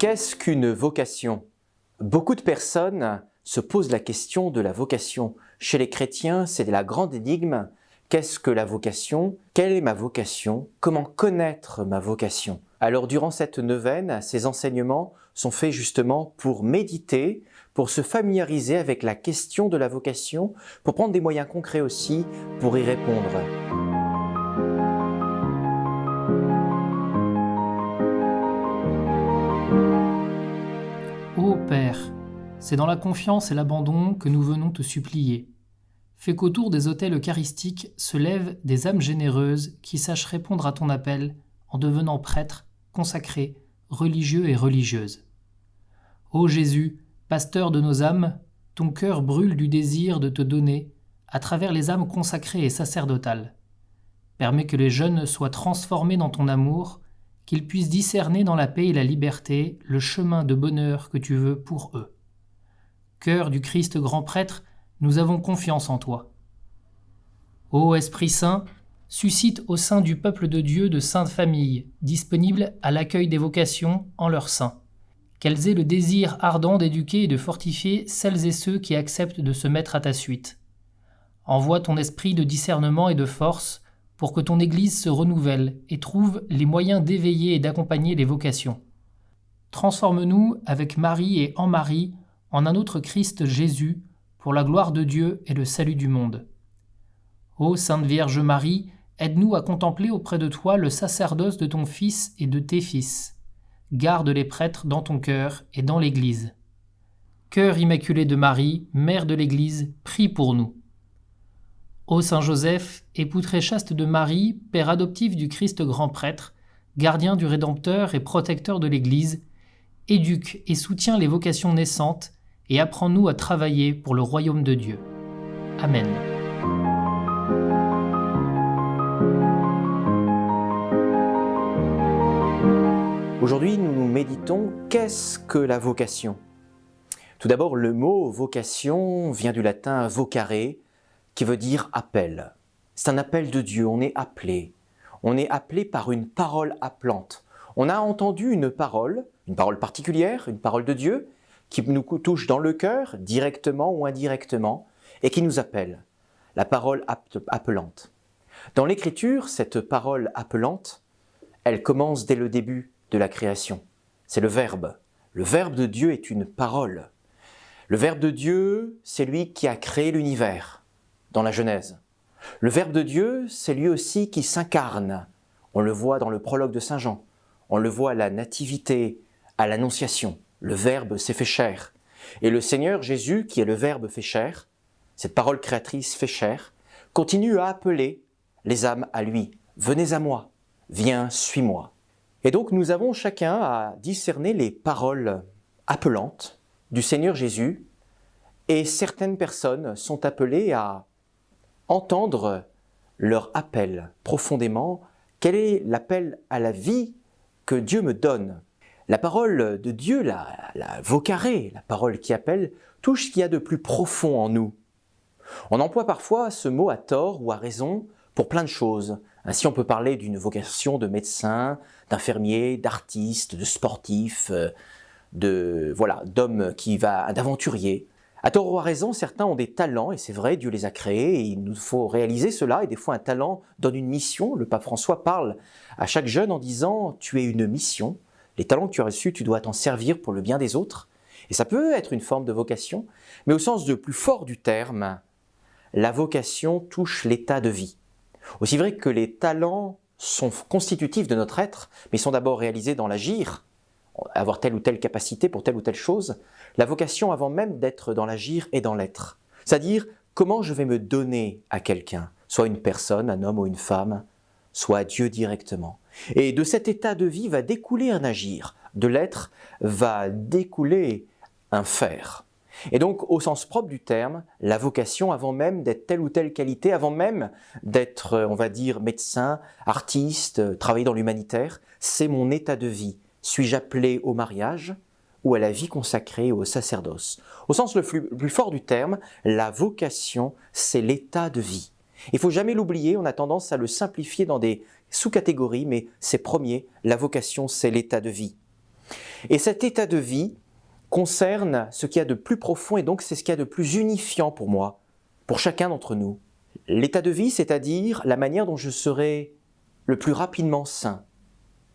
Qu'est-ce qu'une vocation? Beaucoup de personnes se posent la question de la vocation. Chez les chrétiens, c'est la grande énigme. Qu'est-ce que la vocation? Quelle est ma vocation? Comment connaître ma vocation? Alors durant cette neuvaine, ces enseignements sont faits justement pour méditer, pour se familiariser avec la question de la vocation, pour prendre des moyens concrets aussi pour y répondre. Ô Père, c'est dans la confiance et l'abandon que nous venons te supplier. Fais qu'autour des autels eucharistiques se lèvent des âmes généreuses qui sachent répondre à ton appel en devenant prêtres, consacrés, religieux et religieuses. Ô Jésus, pasteur de nos âmes, ton cœur brûle du désir de te donner à travers les âmes consacrées et sacerdotales. Permets que les jeunes soient transformés dans ton amour, qu'ils puissent discerner dans la paix et la liberté le chemin de bonheur que tu veux pour eux. Cœur du Christ grand prêtre, nous avons confiance en toi. Ô Esprit Saint, suscite au sein du peuple de Dieu de saintes familles, disponibles à l'accueil des vocations en leur sein. Qu'elles aient le désir ardent d'éduquer et de fortifier celles et ceux qui acceptent de se mettre à ta suite. Envoie ton esprit de discernement et de force pour que ton Église se renouvelle et trouve les moyens d'éveiller et d'accompagner les vocations. Transforme-nous avec Marie et en Marie en un autre Christ Jésus pour la gloire de Dieu et le salut du monde. Ô Sainte Vierge Marie, aide-nous à contempler auprès de toi le sacerdoce de ton Fils et de tes fils. Garde les prêtres dans ton cœur et dans l'Église. Cœur immaculé de Marie, Mère de l'Église, prie pour nous. Ô Saint Joseph, époux très chaste de Marie, père adoptif du Christ grand prêtre, gardien du Rédempteur et protecteur de l'Église, éduque et soutiens les vocations naissantes et apprends-nous à travailler pour le royaume de Dieu. Amen. Aujourd'hui, nous méditons qu'est-ce que la vocation? Tout d'abord, le mot vocation vient du latin vocare, qui veut dire appel. C'est un appel de Dieu, on est appelé. On est appelé par une parole appelante. On a entendu une parole particulière, une parole de Dieu, qui nous touche dans le cœur, directement ou indirectement, et qui nous appelle. La parole appelante. Dans l'Écriture, cette parole appelante, elle commence dès le début de la création. C'est le Verbe. Le Verbe de Dieu est une parole. Le Verbe de Dieu, c'est lui qui a créé l'univers dans la Genèse. Le Verbe de Dieu, c'est lui aussi qui s'incarne. On le voit dans le prologue de Saint Jean. On le voit à la Nativité, à l'Annonciation. Le Verbe s'est fait chair. Et le Seigneur Jésus, qui est le Verbe fait chair, cette parole créatrice fait chair, continue à appeler les âmes à lui. Venez à moi, viens, suis-moi. Et donc nous avons chacun à discerner les paroles appelantes du Seigneur Jésus, et certaines personnes sont appelées à entendre leur appel profondément. Quel est l'appel à la vie que Dieu me donne? La parole de Dieu, la vocare, la parole qui appelle, touche ce qu'il y a de plus profond en nous. On emploie parfois ce mot à tort ou à raison pour plein de choses. Ainsi, on peut parler d'une vocation de médecin, d'infirmier, d'artiste, de sportif, d'homme d'aventurier. À tort ou à raison, certains ont des talents, et c'est vrai, Dieu les a créés, et il nous faut réaliser cela, et des fois un talent donne une mission. Le pape François parle à chaque jeune en disant « tu es une mission ». Les talents que tu as reçus, tu dois t'en servir pour le bien des autres. Et ça peut être une forme de vocation, mais au sens le plus fort du terme, la vocation touche l'état de vie. Aussi vrai que les talents sont constitutifs de notre être, mais sont d'abord réalisés dans l'agir, avoir telle ou telle capacité pour telle ou telle chose, la vocation avant même d'être dans l'agir et dans l'être. C'est-à-dire, comment je vais me donner à quelqu'un, soit une personne, un homme ou une femme, soit à Dieu directement. Et de cet état de vie va découler un agir, de l'être va découler un faire. Et donc, au sens propre du terme, la vocation, avant même d'être telle ou telle qualité, avant même d'être, on va dire, médecin, artiste, travailler dans l'humanitaire, c'est mon état de vie. Suis-je appelé au mariage ou à la vie consacrée au sacerdoce? Au sens le plus fort du terme, la vocation, c'est l'état de vie. Il ne faut jamais l'oublier, on a tendance à le simplifier dans des sous-catégories, mais c'est premier, la vocation, c'est l'état de vie. Et cet état de vie concerne ce qu'il y a de plus profond et donc c'est ce qu'il y a de plus unifiant pour moi, pour chacun d'entre nous. L'état de vie, c'est-à-dire la manière dont je serai le plus rapidement saint.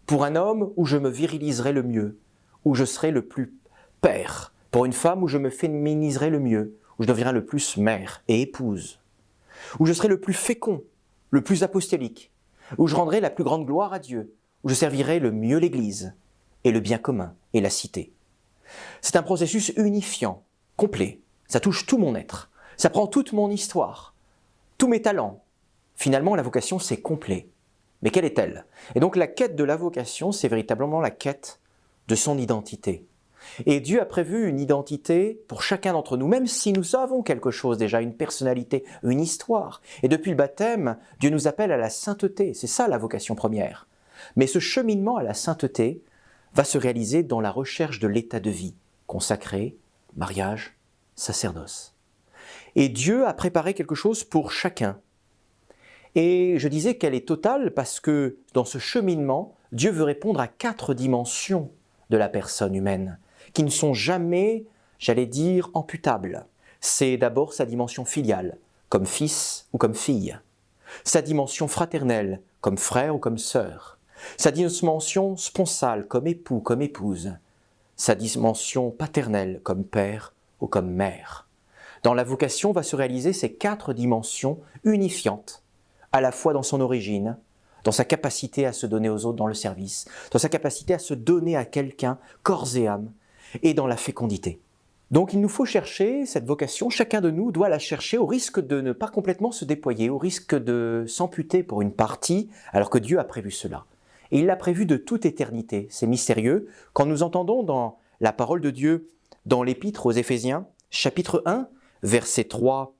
Pour un homme, où je me viriliserai le mieux, où je serai le plus père. Pour une femme, où je me féminiserai le mieux, où je deviendrai le plus mère et épouse. Où je serai le plus fécond, le plus apostolique, où je rendrai la plus grande gloire à Dieu, où je servirai le mieux l'Église et le bien commun et la cité. C'est un processus unifiant, complet. Ça touche tout mon être. Ça prend toute mon histoire, tous mes talents. Finalement, la vocation, c'est complet. Mais quelle est-elle? Et donc la quête de la vocation, c'est véritablement la quête de son identité. Et Dieu a prévu une identité pour chacun d'entre nous, même si nous avons quelque chose déjà, une personnalité, une histoire. Et depuis le baptême, Dieu nous appelle à la sainteté. C'est ça la vocation première. Mais ce cheminement à la sainteté va se réaliser dans la recherche de l'état de vie, consacré, mariage, sacerdoce. Et Dieu a préparé quelque chose pour chacun. Et je disais qu'elle est totale parce que dans ce cheminement, Dieu veut répondre à 4 dimensions de la personne humaine, qui ne sont jamais, j'allais dire, amputables. C'est d'abord sa dimension filiale, comme fils ou comme fille. Sa dimension fraternelle, comme frère ou comme sœur. Sa dimension sponsale, comme époux, comme épouse. Sa dimension paternelle, comme père ou comme mère. Dans la vocation va se réaliser ces 4 dimensions unifiantes, à la fois dans son origine, dans sa capacité à se donner aux autres dans le service, dans sa capacité à se donner à quelqu'un, corps et âme, et dans la fécondité. Donc il nous faut chercher cette vocation, chacun de nous doit la chercher au risque de ne pas complètement se déployer, au risque de s'amputer pour une partie, alors que Dieu a prévu cela. Et il l'a prévu de toute éternité, c'est mystérieux. Quand nous entendons dans la parole de Dieu, dans l'épître aux Éphésiens, chapitre 1, versets 3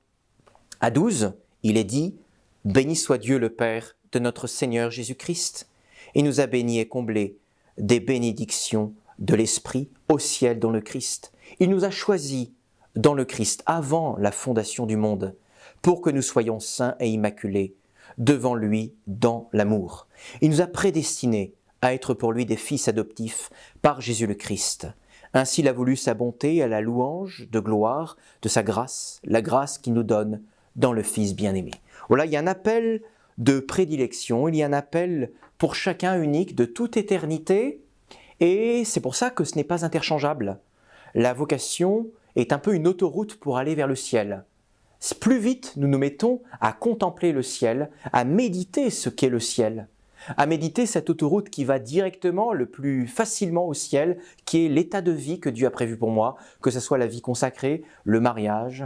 à 12, il est dit « Béni soit Dieu le Père de notre Seigneur Jésus-Christ, et nous a bénis et comblés des bénédictions de l'Esprit au ciel dans le Christ. Il nous a choisis dans le Christ avant la fondation du monde, pour que nous soyons saints et immaculés devant lui dans l'amour. Il nous a prédestinés à être pour lui des fils adoptifs par Jésus le Christ. Ainsi il a voulu sa bonté à la louange de gloire de sa grâce, la grâce qu'il nous donne dans le Fils bien-aimé. » Voilà, il y a un appel de prédilection, il y a un appel pour chacun unique de toute éternité, et c'est pour ça que ce n'est pas interchangeable. La vocation est un peu une autoroute pour aller vers le ciel. Plus vite nous nous mettons à contempler le ciel, à méditer ce qu'est le ciel, à méditer cette autoroute qui va directement le plus facilement au ciel, qui est l'état de vie que Dieu a prévu pour moi, que ce soit la vie consacrée, le mariage,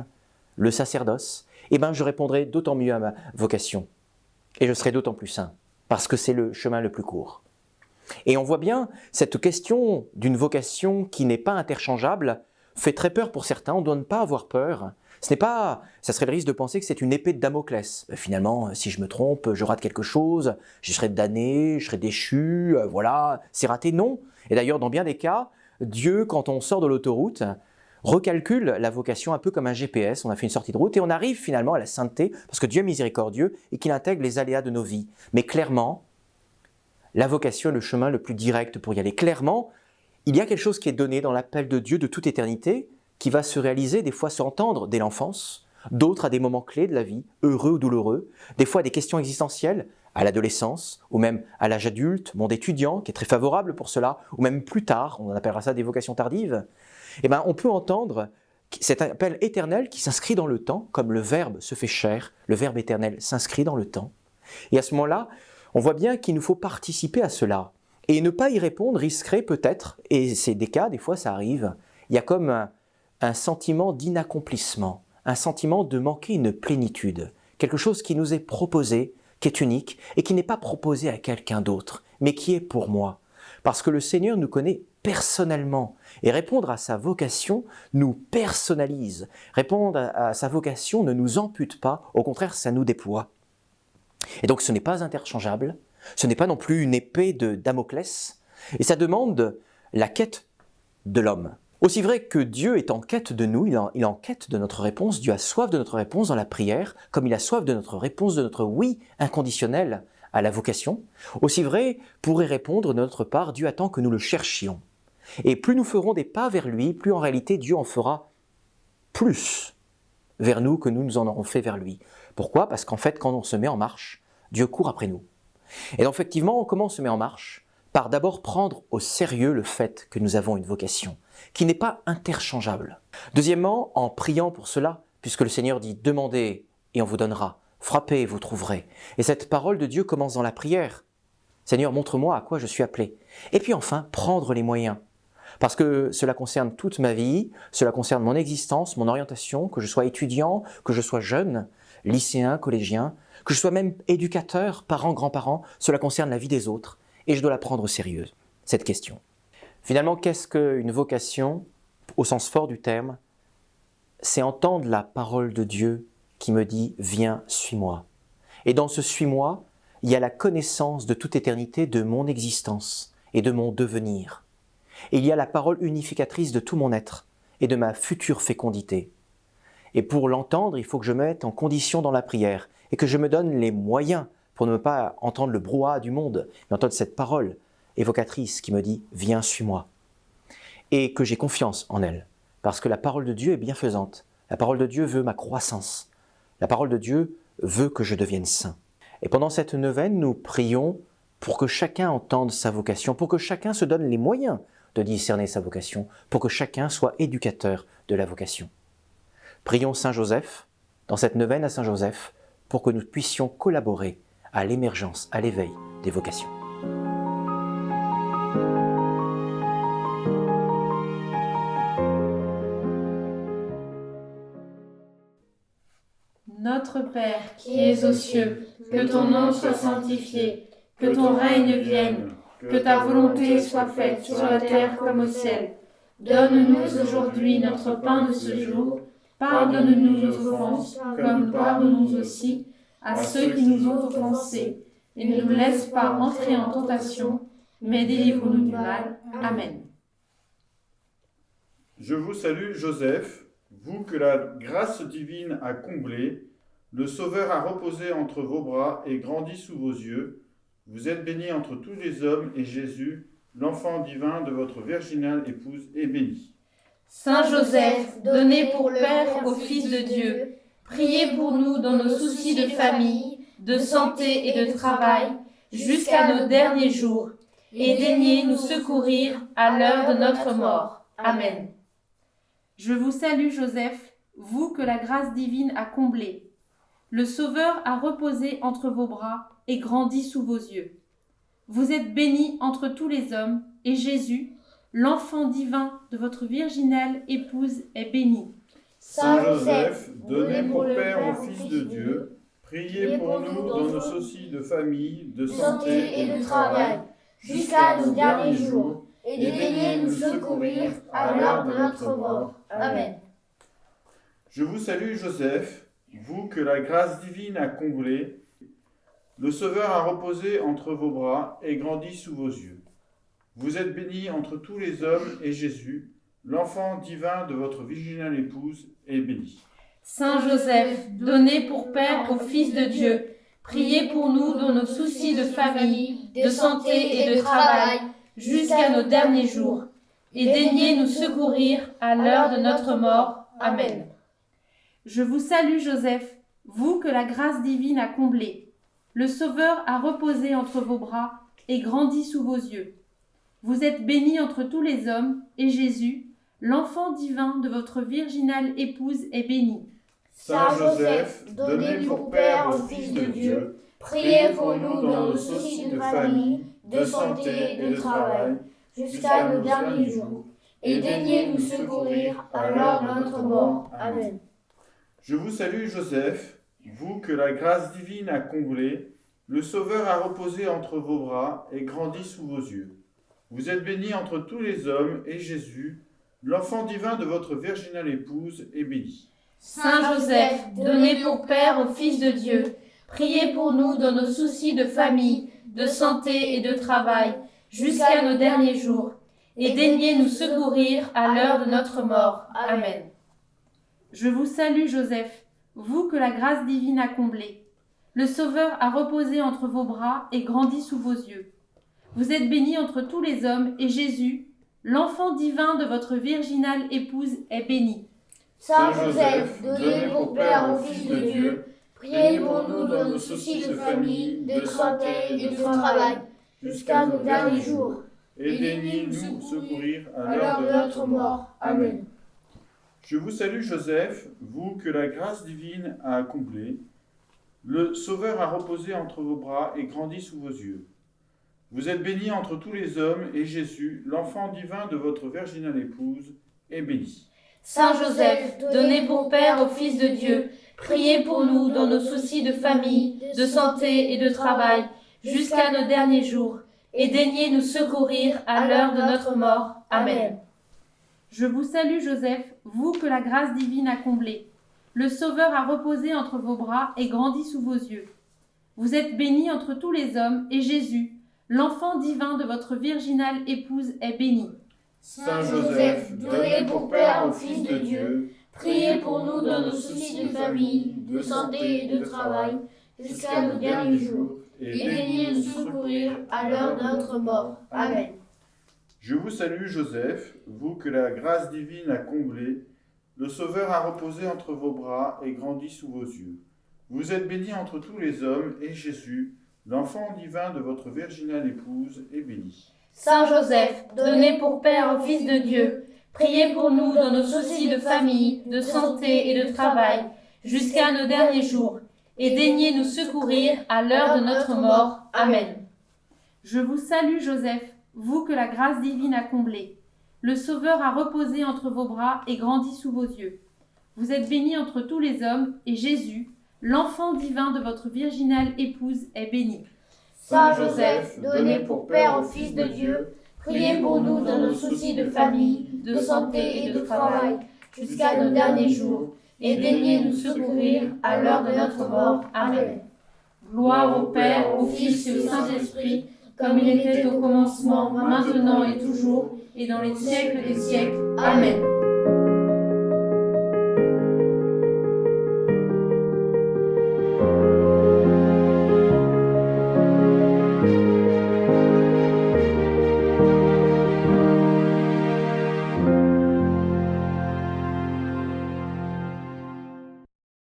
le sacerdoce, eh bien je répondrai d'autant mieux à ma vocation. Et je serai d'autant plus saint, parce que c'est le chemin le plus court. Et on voit bien, cette question d'une vocation qui n'est pas interchangeable fait très peur pour certains, on ne doit pas avoir peur. Ça serait le risque de penser que c'est une épée de Damoclès. Finalement, si je me trompe, je rate quelque chose, je serai damné, je serai déchu, voilà, c'est raté. Non. Et d'ailleurs, dans bien des cas, Dieu, quand on sort de l'autoroute, recalcule la vocation un peu comme un GPS, on a fait une sortie de route et on arrive finalement à la sainteté, parce que Dieu est miséricordieux et qu'il intègre les aléas de nos vies. Mais clairement, la vocation est le chemin le plus direct pour y aller. Clairement, il y a quelque chose qui est donné dans l'appel de Dieu de toute éternité, qui va se réaliser, des fois s'entendre dès l'enfance, d'autres à des moments clés de la vie, heureux ou douloureux, des fois à des questions existentielles, à l'adolescence, ou même à l'âge adulte, monde étudiant, qui est très favorable pour cela, ou même plus tard, on appellera ça des vocations tardives. Eh bien, on peut entendre cet appel éternel qui s'inscrit dans le temps, comme le Verbe se fait chair, le Verbe éternel s'inscrit dans le temps. Et à ce moment-là, on voit bien qu'il nous faut participer à cela. Et ne pas y répondre risquerait peut-être, et c'est des cas, des fois ça arrive, il y a comme un sentiment d'inaccomplissement, un sentiment de manquer une plénitude, quelque chose qui nous est proposé, qui est unique, et qui n'est pas proposé à quelqu'un d'autre, mais qui est pour moi. Parce que le Seigneur nous connaît personnellement, et répondre à sa vocation nous personnalise. Répondre à sa vocation ne nous ampute pas, au contraire ça nous déploie. Et donc ce n'est pas interchangeable, ce n'est pas non plus une épée de Damoclès, et ça demande la quête de l'homme. Aussi vrai que Dieu est en quête de nous, il est en quête de notre réponse, Dieu a soif de notre réponse dans la prière, comme il a soif de notre réponse, de notre oui inconditionnel à la vocation, aussi vrai pourrait répondre de notre part, Dieu attend que nous le cherchions. Et plus nous ferons des pas vers lui, plus en réalité Dieu en fera plus vers nous que nous en aurons fait vers lui. Pourquoi ? Parce qu'en fait, quand on se met en marche, Dieu court après nous. Et donc effectivement, comment on se met en marche ? Par d'abord prendre au sérieux le fait que nous avons une vocation, qui n'est pas interchangeable. Deuxièmement, en priant pour cela, puisque le Seigneur dit « Demandez et on vous donnera, frappez et vous trouverez ». Et cette parole de Dieu commence dans la prière. « Seigneur, montre-moi à quoi je suis appelé ». Et puis enfin, prendre les moyens. Parce que cela concerne toute ma vie, cela concerne mon existence, mon orientation, que je sois étudiant, que je sois jeune, lycéen, collégien, que je sois même éducateur, parent, grand-parent, cela concerne la vie des autres et je dois la prendre au sérieux, cette question. Finalement, qu'est-ce qu'une vocation, au sens fort du terme ? C'est entendre la parole de Dieu qui me dit « Viens, suis-moi ». Et dans ce « suis-moi », il y a la connaissance de toute éternité de mon existence et de mon devenir. Et il y a la parole unificatrice de tout mon être et de ma future fécondité. Et pour l'entendre, il faut que je me mette en condition dans la prière et que je me donne les moyens pour ne pas entendre le brouhaha du monde, mais entendre cette parole évocatrice qui me dit « Viens, suis-moi ». Et que j'ai confiance en elle, parce que la parole de Dieu est bienfaisante. La parole de Dieu veut ma croissance. La parole de Dieu veut que je devienne saint. Et pendant cette neuvaine, nous prions pour que chacun entende sa vocation, pour que chacun se donne les moyens de discerner sa vocation, pour que chacun soit éducateur de la vocation. Prions Saint Joseph, dans cette neuvaine à Saint Joseph, pour que nous puissions collaborer à l'émergence, à l'éveil des vocations. Notre Père, qui es aux cieux, que ton nom soit sanctifié, que ton règne vienne, que ta volonté soit faite sur la terre comme au ciel. Donne-nous aujourd'hui notre pain de ce jour. Pardonne-nous nos offenses, comme nous pardonnons aussi à ceux qui nous ont offensés. Et ne nous laisse pas entrer en tentation, mais délivre-nous du mal. Amen. Je vous salue, Joseph, vous que la grâce divine a comblé, le Sauveur a reposé entre vos bras et grandi sous vos yeux. Vous êtes bénie entre tous les hommes, et Jésus, l'enfant divin de votre virginale épouse, est béni. Saint Joseph, donné pour Père au Fils de Dieu, priez pour nous dans nos soucis de famille, de santé et de travail, jusqu'à nos derniers jours, et daignez nous secourir à l'heure de notre mort. Amen. Je vous salue, Joseph, vous que la grâce divine a comblé. Le Sauveur a reposé entre vos bras et grandi sous vos yeux. Vous êtes béni entre tous les hommes, et Jésus, l'enfant divin de votre virginale épouse, est béni. Saint Joseph, donné pour Père au Fils de Dieu, priez pour nous dans nos soucis de famille, de santé et de travail, jusqu'à nos derniers jours, et daignez nous secourir à l'heure de notre mort. Amen. Je vous salue, Joseph, vous que la grâce divine a comblé, le Sauveur a reposé entre vos bras et grandi sous vos yeux. Vous êtes béni entre tous les hommes, et Jésus, l'enfant divin de votre virginale épouse, est béni. Saint Joseph, donné pour Père au Fils de Dieu, priez pour nous dans nos soucis de famille, de santé et de travail, jusqu'à nos derniers jours, et daignez nous secourir à l'heure de notre mort. Amen. Je vous salue, Joseph, vous que la grâce divine a comblé. Le Sauveur a reposé entre vos bras et grandi sous vos yeux. Vous êtes béni entre tous les hommes, et Jésus, l'enfant divin de votre virginale épouse, est béni. Saint Joseph, donné pour Père au Fils de Dieu, priez pour nous dans nos soucis de famille, de santé et de travail, jusqu'à nos derniers jours, et daignez nous secourir à l'heure de notre mort. Amen. Je vous salue, Joseph, vous que la grâce divine a comblé, le Sauveur a reposé entre vos bras et grandi sous vos yeux. Vous êtes béni entre tous les hommes, et Jésus, l'enfant divin de votre virginale épouse, est béni. Saint Joseph, donné pour Père au Fils de Dieu, priez pour nous dans nos soucis de famille, de santé et de travail, jusqu'à nos derniers jours, et daignez nous secourir à l'heure de notre mort. Amen. Je vous salue, Joseph, vous que la grâce divine a comblé. Le Sauveur a reposé entre vos bras et grandi sous vos yeux. Vous êtes béni entre tous les hommes, et Jésus, l'enfant divin de votre virginale épouse est béni. Saint Joseph, donné pour Père au Fils de Dieu, priez pour nous dans nos soucis de famille, de santé et de travail, jusqu'à nos derniers jours. Et daignez nous secourir à l'heure de notre mort. Amen. Je vous salue Joseph, vous que la grâce divine a comblé. Le Sauveur a reposé entre vos bras et grandi sous vos yeux. Vous êtes bénie entre tous les hommes, et Jésus, l'enfant divin de votre virginale épouse, est béni. Saint Joseph, donné pour Père au Fils de Dieu, priez pour nous dans nos soucis de famille, de santé et de travail, jusqu'à nos derniers jours, et daignez nous secourir à l'heure de notre mort. Amen. Je vous salue Joseph, vous que la grâce divine a comblé. Le Sauveur a reposé entre vos bras et grandi sous vos yeux. Vous êtes bénie entre tous les hommes, et Jésus, l'enfant divin de votre virginale épouse, est béni. Saint Joseph, donné pour Père au Fils de Dieu, priez pour nous dans nos soucis de famille, de santé et de travail, jusqu'à nos derniers jours, et daignez nous secourir à l'heure de notre mort. Amen. Je vous salue Joseph, vous que la grâce divine a comblé. Le Sauveur a reposé entre vos bras et grandi sous vos yeux. Vous êtes bénie entre tous les hommes, et Jésus, l'enfant divin de votre virginale épouse, est béni. Saint Joseph, donné pour Père au Fils de Dieu, priez pour nous dans nos soucis de famille, de santé et de travail, jusqu'à nos derniers jours, et daignez nous secourir à l'heure de notre mort. Amen. Je vous salue Joseph, vous que la grâce divine a comblé. Le Sauveur a reposé entre vos bras et grandi sous vos yeux. Vous êtes bénie entre tous les hommes, et Jésus, l'enfant divin de votre virginale épouse, est béni. Saint Joseph, donné pour Père au Fils de Dieu, priez pour nous dans nos soucis de famille, de santé et de travail, jusqu'à nos derniers jours, et daignez nous secourir à l'heure de notre mort. Amen. Gloire au Père, au Fils et au Saint-Esprit, comme il était au commencement, maintenant et toujours, et dans les siècles des siècles. Amen.